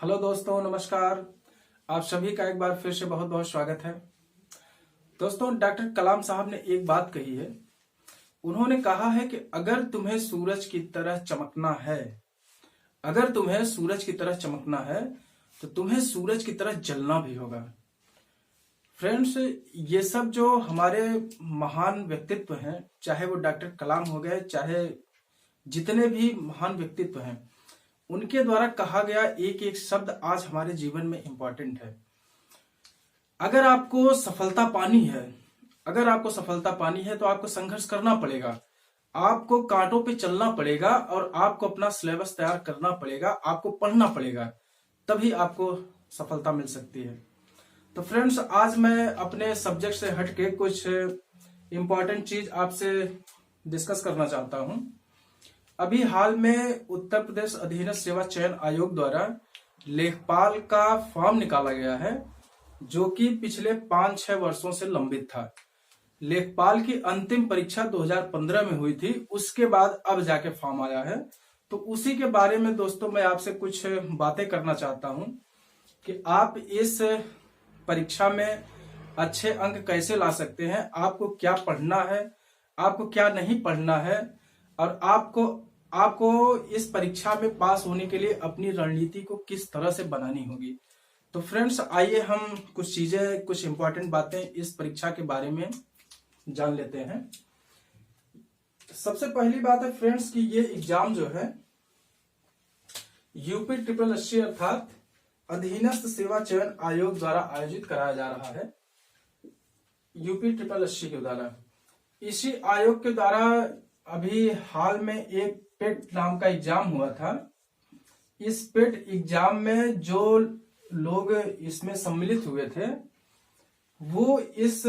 Hello दोस्तों, नमस्कार। आप सभी का एक बार फिर से बहुत बहुत स्वागत है। दोस्तों, डॉक्टर कलाम साहब ने एक बात कही है। उन्होंने कहा है कि अगर तुम्हें सूरज की तरह चमकना है, अगर तुम्हें सूरज की तरह चमकना है तो तुम्हें सूरज की तरह जलना भी होगा। फ्रेंड्स, ये सब जो हमारे महान व्यक्तित्व हैं, चाहे वो डॉक्टर कलाम हो गए, चाहे जितने भी महान व्यक्तित्व हैं, उनके द्वारा कहा गया एक एक शब्द आज हमारे जीवन में इंपॉर्टेंट है। अगर आपको सफलता पानी है, अगर आपको सफलता पानी है तो आपको संघर्ष करना पड़ेगा, आपको कांटों पे चलना पड़ेगा और आपको अपना सिलेबस तैयार करना पड़ेगा, आपको पढ़ना पड़ेगा, तभी आपको सफलता मिल सकती है। तो फ्रेंड्स, आज मैं अपने सब्जेक्ट से हटके कुछ इंपॉर्टेंट चीज आपसे डिस्कस करना चाहता हूं। अभी हाल में उत्तर प्रदेश अधीनस्थ सेवा चयन आयोग द्वारा लेखपाल का फॉर्म निकाला गया है, जो कि पिछले 5-6 वर्षों से लंबित था। लेखपाल की अंतिम परीक्षा 2015 में हुई थी, उसके बाद अब जाके फॉर्म आया है। तो उसी के बारे में दोस्तों मैं आपसे कुछ बातें करना चाहता हूं कि आप इस परीक्षा में अच्छे अंक कैसे ला सकते हैं, आपको क्या पढ़ना है, आपको क्या नहीं पढ़ना है, और आपको इस परीक्षा में पास होने के लिए अपनी रणनीति को किस तरह से बनानी होगी। तो फ्रेंड्स, आइए हम कुछ चीजें, कुछ इंपॉर्टेंट बातें इस परीक्षा के बारे में जान लेते हैं। सबसे पहली बात है फ्रेंड्स कि ये एग्जाम जो है यूपी SSC अर्थात अधीनस्थ सेवा चयन आयोग द्वारा आयोजित कराया जा रहा है। यूपी SSC के द्वारा, इसी आयोग के द्वारा अभी हाल में एक पेट नाम का एग्जाम हुआ था। इस पेट एग्जाम में जो लोग इसमें सम्मिलित हुए थे वो इस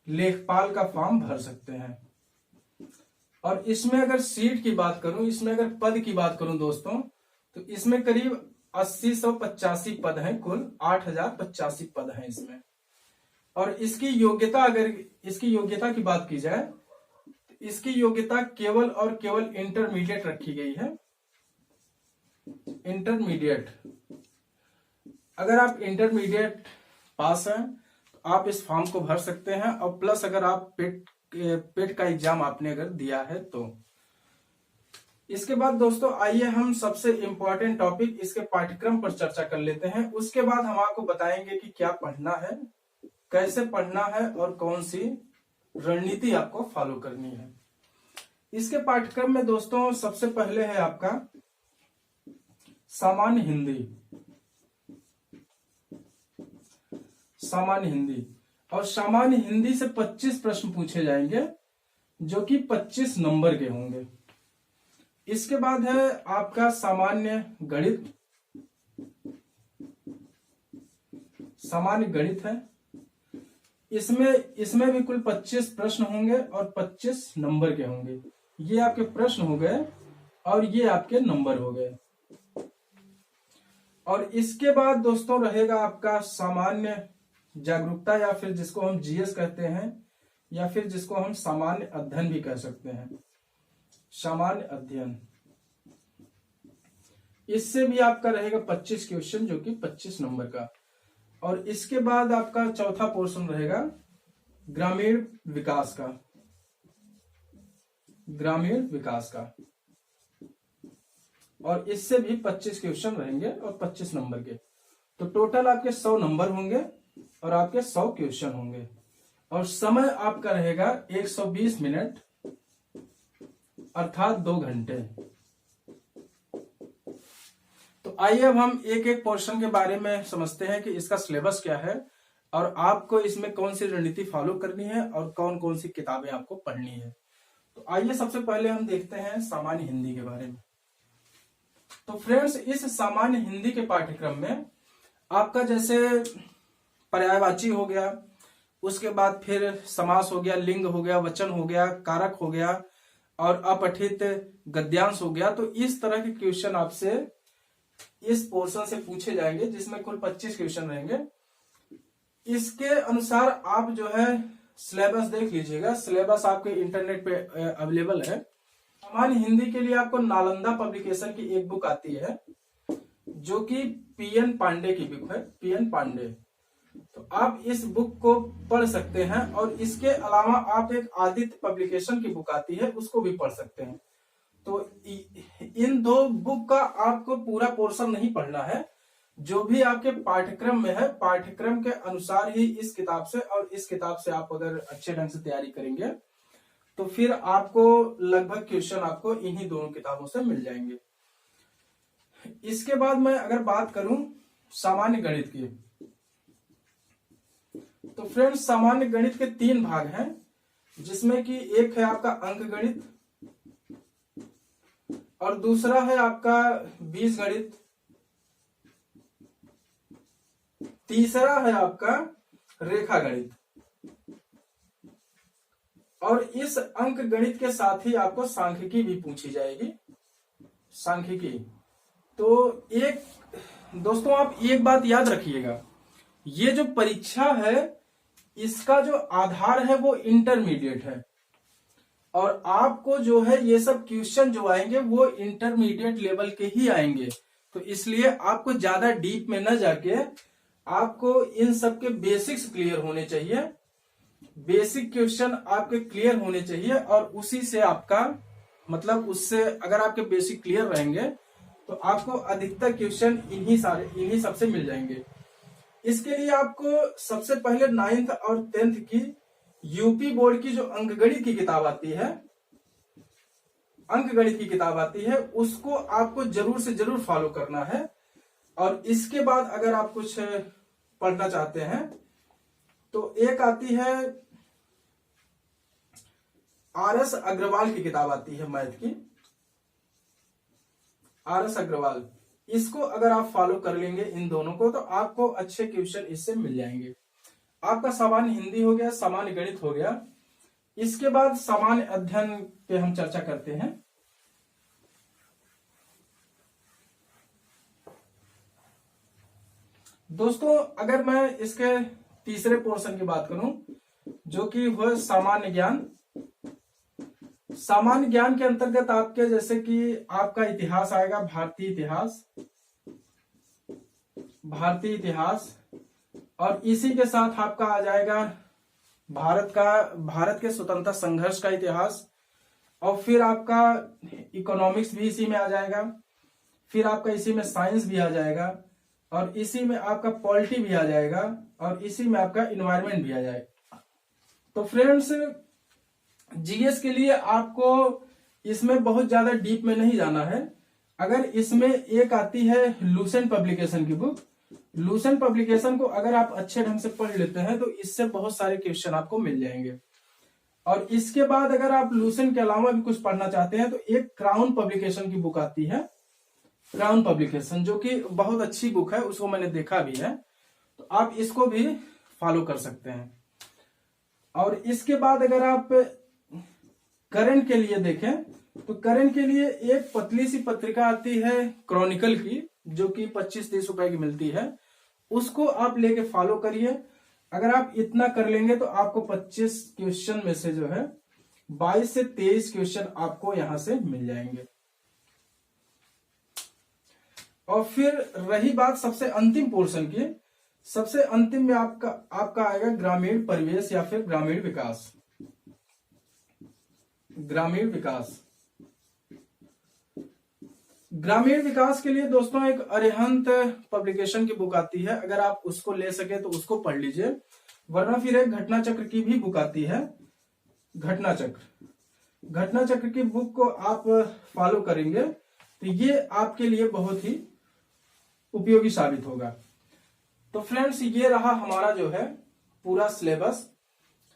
लेखपाल का फॉर्म भर सकते हैं। और इसमें अगर सीट की बात करूं, इसमें अगर पद की बात करूं दोस्तों, तो इसमें करीब 8085 पद हैं, कुल 8085 पद हैं इसमें। और इसकी योग्यता, अगर इसकी योग्यता की बात की जाए, इसकी योग्यता केवल और केवल इंटरमीडिएट रखी गई है। इंटरमीडिएट, अगर आप इंटरमीडिएट पास हैं तो आप इस फॉर्म को भर सकते हैं, और प्लस अगर आप पेट का एग्जाम आपने अगर दिया है तो। इसके बाद दोस्तों आइए हम सबसे इंपॉर्टेंट टॉपिक, इसके पाठ्यक्रम पर चर्चा कर लेते हैं। उसके बाद हम आपको बताएंगे कि क्या पढ़ना है, कैसे पढ़ना है और कौन सी रणनीति आपको फॉलो करनी है। इसके पाठ्यक्रम में दोस्तों सबसे पहले है आपका सामान्य हिंदी। सामान्य हिंदी, और सामान्य हिंदी से 25 प्रश्न पूछे जाएंगे, जो कि 25 नंबर के होंगे। इसके बाद है आपका सामान्य गणित। सामान्य गणित है, इसमें भी कुल 25 प्रश्न होंगे और 25 नंबर के होंगे। ये आपके प्रश्न हो गए और ये आपके नंबर हो गए। और इसके बाद दोस्तों रहेगा आपका सामान्य जागरूकता, या फिर जिसको हम जीएस कहते हैं, या फिर जिसको हम सामान्य अध्ययन भी कह सकते हैं। सामान्य अध्ययन, इससे भी आपका रहेगा 25 क्वेश्चन, जो कि 25 नंबर का। और इसके बाद आपका चौथा पोर्शन रहेगा ग्रामीण विकास का। ग्रामीण विकास का, और इससे भी 25 क्वेश्चन रहेंगे और 25 नंबर के। तो टोटल आपके 100 नंबर होंगे और आपके 100 क्वेश्चन होंगे। और समय आपका रहेगा 120 मिनट अर्थात 2 घंटे। तो आइए अब हम एक एक पोर्शन के बारे में समझते हैं कि इसका सिलेबस क्या है और आपको इसमें कौन सी रणनीति फॉलो करनी है और कौन कौन सी किताबें आपको पढ़नी है। तो आइए सबसे पहले हम देखते हैं सामान्य हिंदी के बारे में। तो फ्रेंड्स, इस सामान्य हिंदी के पाठ्यक्रम में आपका जैसे पर्यायवाची हो गया, उसके बाद फिर समास हो गया, लिंग हो गया, वचन हो गया, कारक हो गया और अपठित गद्यांश हो गया। तो इस तरह के क्वेश्चन आपसे इस पोर्शन से पूछे जाएंगे, जिसमें कुल 25 क्वेश्चन रहेंगे। इसके अनुसार आप जो है सिलेबस देख लीजिएगा। सिलेबस आपके इंटरनेट पे अवेलेबल है। सामान्य हिंदी के लिए आपको नालंदा पब्लिकेशन की एक बुक आती है, जो कि पीएन पांडे की बुक है, पीएन पांडे। तो आप इस बुक को पढ़ सकते हैं, और इसके अलावा आप एक आदित्य पब्लिकेशन की बुक आती है, उसको भी पढ़ सकते हैं। तो इन दो बुक का आपको पूरा पोर्शन नहीं पढ़ना है, जो भी आपके पाठ्यक्रम में है, पाठ्यक्रम के अनुसार ही इस किताब से, और इस किताब से आप अगर अच्छे ढंग से तैयारी करेंगे तो फिर आपको लगभग क्वेश्चन आपको इन्हीं दोनों किताबों से मिल जाएंगे। इसके बाद मैं अगर बात करूं सामान्य गणित की, तो फ्रेंड्स सामान्य गणित के 3 भाग हैं, जिसमें कि एक है आपका अंक गणित, और दूसरा है आपका बीज गणित, तीसरा है आपका रेखा गणित, और इस अंक गणित के साथ ही आपको सांख्यिकी भी पूछी जाएगी, सांख्यिकी। तो एक दोस्तों आप एक बात याद रखिएगा, ये जो परीक्षा है इसका जो आधार है वो इंटरमीडिएट है, और आपको जो है ये सब क्वेश्चन जो आएंगे वो इंटरमीडिएट लेवल के ही आएंगे। तो इसलिए आपको ज्यादा डीप में न जाके आपको इन सब के बेसिक्स क्लियर होने चाहिए, बेसिक क्वेश्चन आपके क्लियर होने चाहिए, और उसी से आपका मतलब उससे अगर आपके बेसिक क्लियर रहेंगे तो आपको अधिकतर क्वेश्चन इन्हीं सबसे मिल जाएंगे। इसके लिए आपको सबसे पहले 9th और 10th की यूपी बोर्ड की जो अंकगणित की किताब आती है, अंकगणित की किताब आती है, उसको आपको जरूर से जरूर फॉलो करना है। और इसके बाद अगर आप कुछ पढ़ना चाहते हैं तो एक आती है आर.एस. अग्रवाल की किताब आती है मैथ की, आर.एस. अग्रवाल, इसको अगर आप फॉलो कर लेंगे इन दोनों को, तो आपको अच्छे क्वेश्चन इससे मिल जाएंगे। आपका सामान्य हिंदी हो गया, सामान्य गणित हो गया। इसके बाद सामान्य अध्ययन पे हम चर्चा करते हैं। दोस्तों अगर मैं इसके तीसरे पोर्शन की बात करूं, जो कि वह सामान्य ज्ञान, सामान्य ज्ञान के अंतर्गत आपके जैसे कि आपका इतिहास आएगा, भारतीय इतिहास, भारतीय इतिहास, और इसी के साथ आपका आ जाएगा भारत के स्वतंत्रता संघर्ष का इतिहास, और फिर आपका इकोनॉमिक्स भी इसी में आ जाएगा, फिर आपका इसी में साइंस भी आ जाएगा, और इसी में आपका पॉलिटी भी आ जाएगा, और इसी में आपका इन्वायरमेंट भी आ जाएगा। तो फ्रेंड्स जीएस के लिए आपको इसमें बहुत ज्यादा डीप में नहीं जाना है। अगर इसमें एक आती है लूसेंट पब्लिकेशन की बुक, लूसेंट पब्लिकेशन को अगर आप अच्छे ढंग से पढ़ लेते हैं तो इससे बहुत सारे क्वेश्चन आपको मिल जाएंगे। और इसके बाद अगर आप लूसेंट के अलावा भी कुछ पढ़ना चाहते हैं तो एक क्राउन पब्लिकेशन की बुक आती है, क्राउन पब्लिकेशन, जो कि बहुत अच्छी बुक है, उसको मैंने देखा भी है, तो आप इसको भी फॉलो कर सकते हैं। और इसके बाद अगर आप करंट के लिए देखें तो करंट के लिए एक पतली सी पत्रिका आती है क्रॉनिकल की, जो कि 25-30 रुपए की मिलती है, उसको आप लेके फॉलो करिए। अगर आप इतना कर लेंगे तो आपको 25 क्वेश्चन में से जो है 22 से 23 क्वेश्चन आपको यहां से मिल जाएंगे। और फिर रही बात सबसे अंतिम पोर्शन की, सबसे अंतिम में आपका आएगा ग्रामीण परिवेश या फिर ग्रामीण विकास, ग्रामीण विकास। ग्रामीण विकास के लिए दोस्तों एक अरिहंत पब्लिकेशन की बुक आती है, अगर आप उसको ले सके तो उसको पढ़ लीजिए, वरना फिर एक घटना चक्र की भी बुक आती है, घटना चक्र, घटना चक्र की बुक को आप फॉलो करेंगे तो ये आपके लिए बहुत ही उपयोगी साबित होगा। तो फ्रेंड्स ये रहा हमारा जो है पूरा सिलेबस।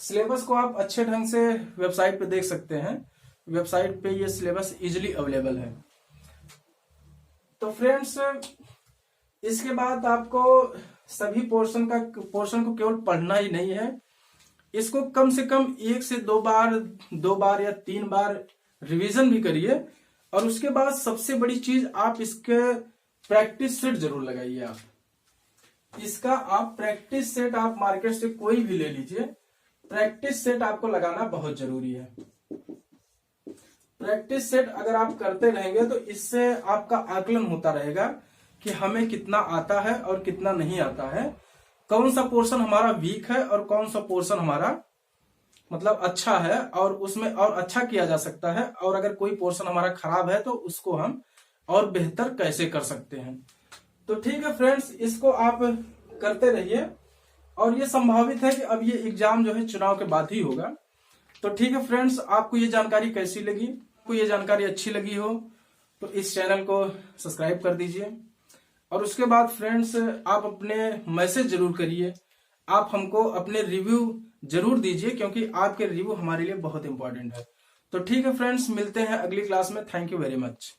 सिलेबस को आप अच्छे ढंग से वेबसाइट पे देख सकते हैं, वेबसाइट पे ये सिलेबस इजीली अवेलेबल है। तो फ्रेंड्स इसके बाद आपको सभी पोर्शन को केवल पढ़ना ही नहीं है, इसको कम से कम 1 से 2 बार या 3 बार रिवीजन भी करिए। और उसके बाद सबसे बड़ी चीज आप इसके प्रैक्टिस सेट जरूर लगाइए। आप इसका आप प्रैक्टिस सेट आप मार्केट से कोई भी ले लीजिए, प्रैक्टिस सेट आपको लगाना बहुत जरूरी है। प्रैक्टिस सेट अगर आप करते रहेंगे तो इससे आपका आकलन होता रहेगा कि हमें कितना आता है और कितना नहीं आता है, कौन सा पोर्शन हमारा वीक है और कौन सा पोर्शन हमारा मतलब अच्छा है और उसमें और अच्छा किया जा सकता है, और अगर कोई पोर्शन हमारा खराब है तो उसको हम और बेहतर कैसे कर सकते हैं। तो ठीक है फ्रेंड्स, इसको आप करते रहिए, और ये संभावित है कि अब ये एग्जाम जो है चुनाव के बाद ही होगा। तो ठीक है फ्रेंड्स, आपको ये जानकारी कैसी लगी? आपको ये जानकारी अच्छी लगी हो तो इस चैनल को सब्सक्राइब कर दीजिए, और उसके बाद फ्रेंड्स आप अपने मैसेज जरूर करिए, आप हमको अपने रिव्यू जरूर दीजिए, क्योंकि आपके रिव्यू हमारे लिए बहुत इंपॉर्टेंट है। तो ठीक है फ्रेंड्स, मिलते हैं अगली क्लास में। Thank you very much.